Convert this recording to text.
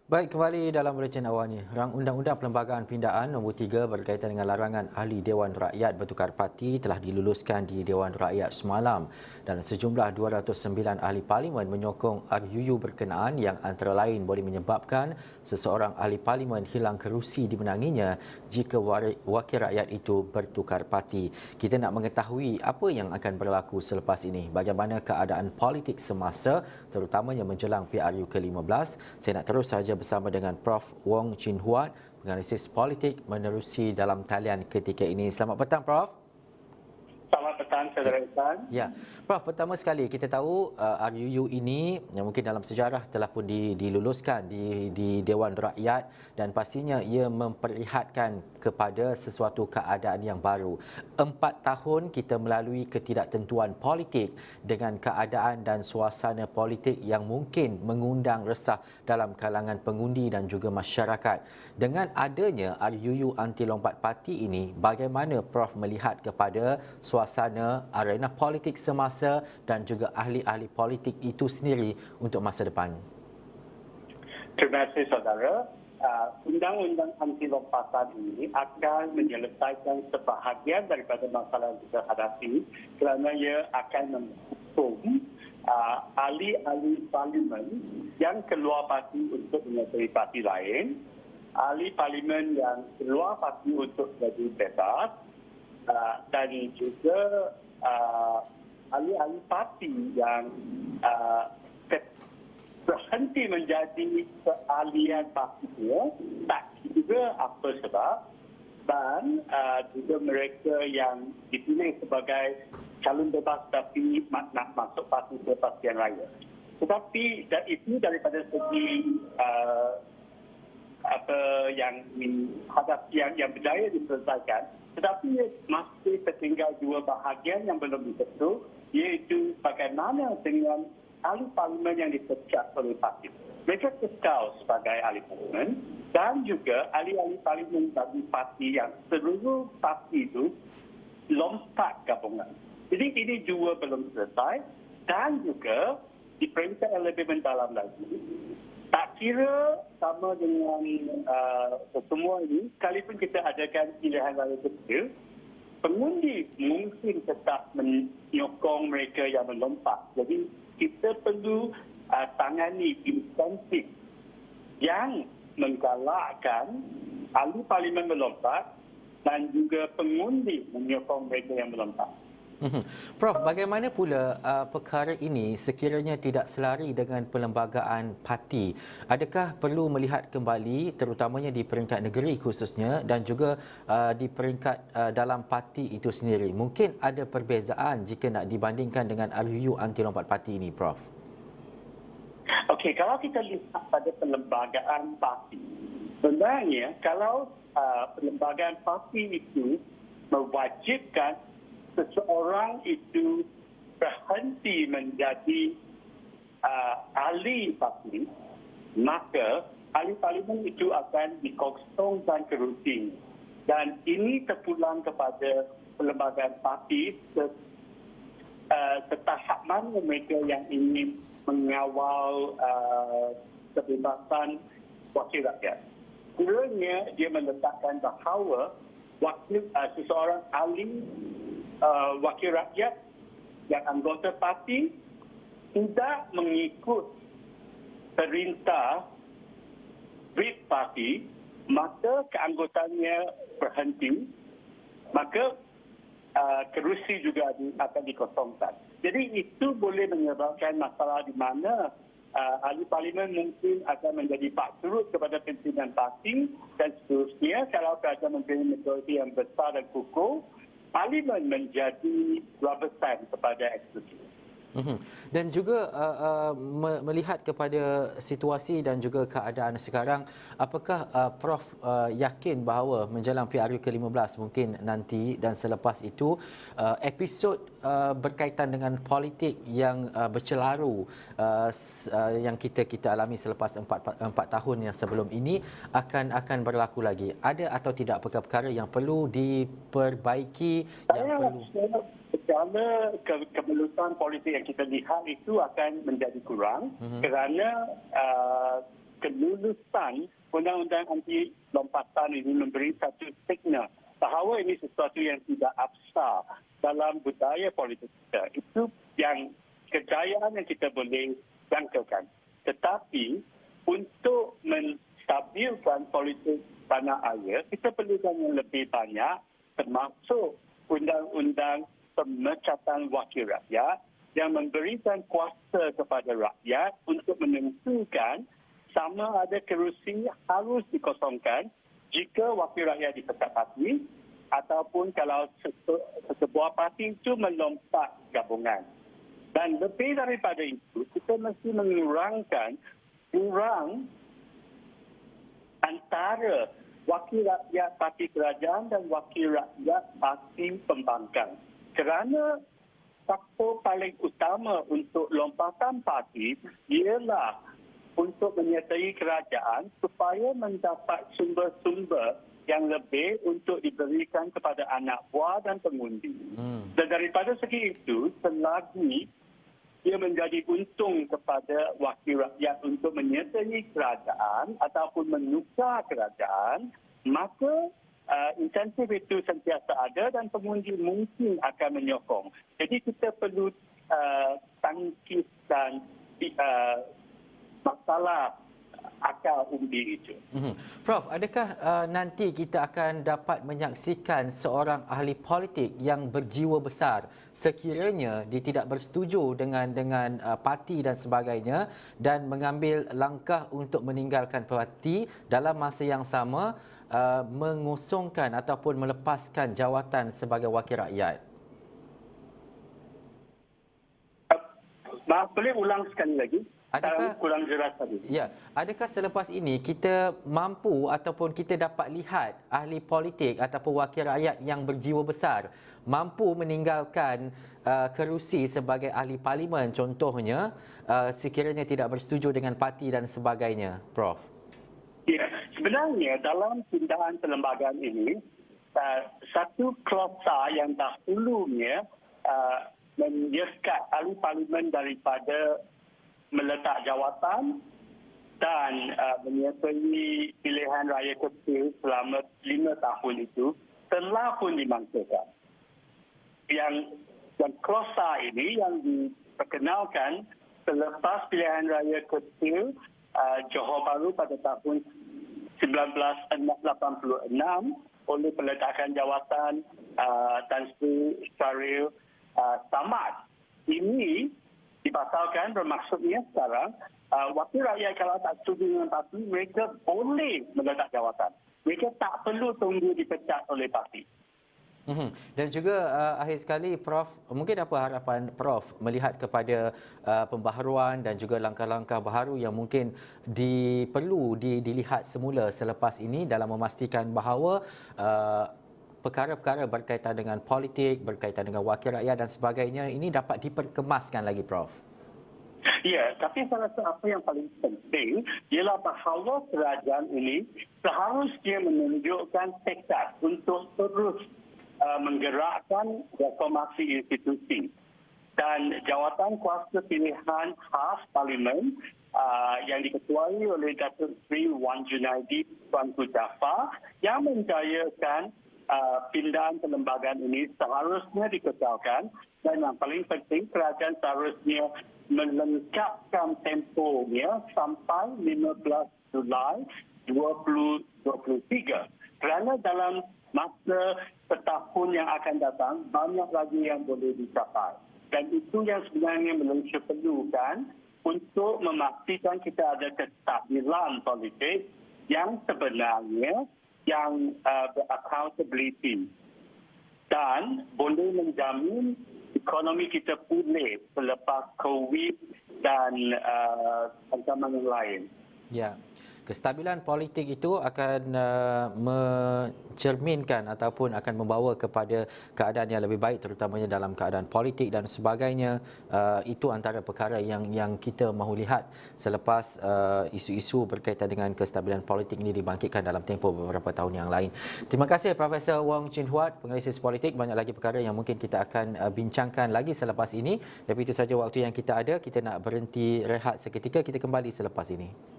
Baik, kembali dalam buletin awal ni. Rang Undang-Undang Perlembagaan Pindaan Nombor 3 berkaitan dengan larangan ahli Dewan Rakyat bertukar parti telah diluluskan di Dewan Rakyat semalam dan sejumlah 209 ahli parlimen menyokong RUU berkenaan yang antara lain boleh menyebabkan seseorang ahli parlimen hilang kerusi dimenanginya jika wakil rakyat itu bertukar parti. Kita nak mengetahui apa yang akan berlaku selepas ini, bagaimana keadaan politik semasa terutamanya menjelang PRU ke-15. Saya nak terus saja bersama dengan Prof. Wong Chin Huat, penganalisis politik menerusi dalam talian ketika ini. Selamat petang, Prof. Selamat petang, saudara Isan. Ya, Prof, pertama sekali kita tahu RUU ini yang mungkin dalam sejarah telah pun diluluskan di Dewan Rakyat dan pastinya ia memperlihatkan kepada sesuatu keadaan yang baru. 4 tahun kita melalui ketidaktentuan politik dengan keadaan dan suasana politik yang mungkin mengundang resah dalam kalangan pengundi dan juga masyarakat. Dengan adanya RUU anti lompat parti ini, bagaimana Prof melihat kepada suasana arena politik semasa dan juga ahli-ahli politik itu sendiri untuk masa depan? Terima kasih, saudara. Undang-undang anti lompatan ini akan menyelesaikan sebahagian daripada masalah yang kita hadapi kerana ia akan menghukum ahli-ahli parlimen yang keluar parti untuk menyertai parti lain, ahli parlimen yang keluar parti untuk jadi bebas, dan juga ahli-ahli parti yang berhenti menjadi keahlian partinya, tak juga apa sebab, dan juga mereka yang dipilih sebagai calon bebas tapi nak masuk parti Persatuan Raya. Tetapi itu daripada segi apa yang yang berjaya diselesaikan, tetapi masih tertinggal dua bahagian yang belum disentuh, iaitu bagaimana dengan ahli parlimen yang dipecat oleh parti. Mereka kekal sebagai ahli parlimen dan juga ahli-ahli parlimen bagi parti yang seluruh parti itu lompat gabungan. Jadi ini dua belum selesai dan juga diperintah lebih mendalam lagi. Tak kira sama dengan semua ini, sekalipun kita adakan pilihan raya kecil, pengundi mungkin tetap menyokong mereka yang melompat. Jadi kita perlu tangani insentif yang menggalakkan ahli parlimen melompat dan juga pengundi menyokong mereka yang melompat. Prof, bagaimana pula perkara ini sekiranya tidak selari dengan perlembagaan parti? Adakah perlu melihat kembali terutamanya di peringkat negeri khususnya dan juga di peringkat dalam parti itu sendiri? Mungkin ada perbezaan jika nak dibandingkan dengan RUU anti lompat parti ini, Prof. Okey, kalau kita lihat pada perlembagaan parti, sebenarnya kalau perlembagaan parti itu mewajibkan seseorang itu berhenti menjadi ahli parti, maka ahli parlimen itu akan dikosongkan kerusi. Dan ini terpulang kepada perlembagaan parti setahap mana mereka yang ingin mengawal kebebasan wakil rakyat. Kiranya dia meletakkan bahawa seseorang ahli wakil rakyat yang anggota parti tidak mengikut perintah whip parti, maka keanggotaannya berhenti, maka kerusi juga akan dikosongkan. Jadi itu boleh menyebabkan masalah di mana ahli parlimen mungkin akan menjadi pak turut kepada pimpinan parti dan seterusnya. Kalau kerajaan mempunyai majoriti yang besar dan kukuh, parlimen menjadi rubber stamp kepada eksekutif. Dan juga melihat kepada situasi dan juga keadaan sekarang, apakah Prof yakin bahawa menjelang PRU ke-15 mungkin nanti dan selepas itu episod berkaitan dengan politik yang bercelaru yang kita alami selepas 4 tahun yang sebelum ini akan berlaku lagi? Ada atau tidak perkara-perkara yang perlu diperbaiki, yang perlu Kerana kemelutan politik yang kita lihat itu akan menjadi kurang kerana kelulusan undang-undang anti lompatan ini memberi satu signal bahawa ini sesuatu yang tidak absah dalam budaya politik kita. Itu yang kejayaan yang kita boleh jangkakan. Tetapi untuk menstabilkan politik tanah air, kita perlukan yang lebih banyak, termasuk undang-undang pemecatan wakil rakyat yang memberikan kuasa kepada rakyat untuk menentukan sama ada kerusi harus dikosongkan jika wakil rakyat dipecat parti ataupun kalau sebuah parti itu melompat gabungan. Dan lebih daripada itu, kita mesti mengurangkan jurang antara wakil rakyat parti kerajaan dan wakil rakyat parti pembangkang. Kerana faktor paling utama untuk lompatan parti ialah untuk menyertai kerajaan supaya mendapat sumber-sumber yang lebih untuk diberikan kepada anak buah dan pengundi. Dan daripada segi itu, selagi ia menjadi untung kepada wakil rakyat untuk menyertai kerajaan ataupun menukar kerajaan, maka insentif itu sentiasa ada dan pengundi mungkin akan menyokong. Jadi kita perlu tangkis dan masalah akal undi itu. Prof, adakah nanti kita akan dapat menyaksikan seorang ahli politik yang berjiwa besar sekiranya dia tidak bersetuju dengan parti dan sebagainya dan mengambil langkah untuk meninggalkan parti dalam masa yang sama mengosongkan ataupun melepaskan jawatan sebagai wakil rakyat? Boleh ulang sekali lagi? Adakah kurang jelas tadi. Ya, adakah selepas ini kita mampu ataupun kita dapat lihat ahli politik ataupun wakil rakyat yang berjiwa besar mampu meninggalkan kerusi sebagai ahli parlimen contohnya sekiranya tidak bersetuju dengan parti dan sebagainya, Prof? Ya, sebenarnya dalam pindaan perlembagaan ini satu klausa yang dahulunya menyekat ahli parlimen daripada meletak jawatan dan menyertai pilihan raya kecil selama 5 tahun itu telah pun dimangsakan. Yang klausa ini yang diperkenalkan selepas pilihan raya kecil Johor Bahru pada tahun 1986 oleh peletakan jawatan Tan Sri Syaril Samad. Ini dibatalkan, bermaksudnya sekarang wakil rakyat kalau tak setuju dengan parti, mereka boleh meletak jawatan. Mereka tak perlu tunggu dipecat oleh parti. Dan juga akhir sekali, Prof, mungkin apa harapan Prof melihat kepada pembaharuan dan juga langkah-langkah baharu yang mungkin perlu dilihat semula selepas ini dalam memastikan bahawa perkara-perkara berkaitan dengan politik, berkaitan dengan wakil rakyat dan sebagainya ini dapat diperkemaskan lagi, Prof? Ya, tapi saya rasa apa yang paling penting ialah bahawa kerajaan ini seharusnya menunjukkan tekad untuk terus menggerakkan reformasi institusi dan jawatan kuasa pilihan khas parlimen yang diketuai oleh Datuk Seri Wan Junaidi Tuanku Jaafar yang menjayakan pindaan perlembagaan ini seharusnya dikekalkan dan yang paling penting kerajaan seharusnya melengkapkan tempohnya sampai 15 Julai 2023 kerana dalam masa setahun yang akan datang banyak lagi yang boleh dicapai dan itu yang sebenarnya Malaysia perlukan untuk memastikan kita ada kestabilan politik yang sebenarnya yang accountability dan boleh menjamin ekonomi kita pulih selepas COVID dan ancaman yang lain. Ya. Kestabilan politik itu akan mencerminkan ataupun akan membawa kepada keadaan yang lebih baik terutamanya dalam keadaan politik dan sebagainya. Itu antara perkara yang kita mahu lihat selepas isu-isu berkaitan dengan kestabilan politik ini dibangkitkan dalam tempoh beberapa tahun yang lain. Terima kasih Profesor Wong Chin Huat, penganalisis politik. Banyak lagi perkara yang mungkin kita akan bincangkan lagi selepas ini. Tapi itu saja waktu yang kita ada. Kita nak berhenti rehat seketika. Kita kembali selepas ini.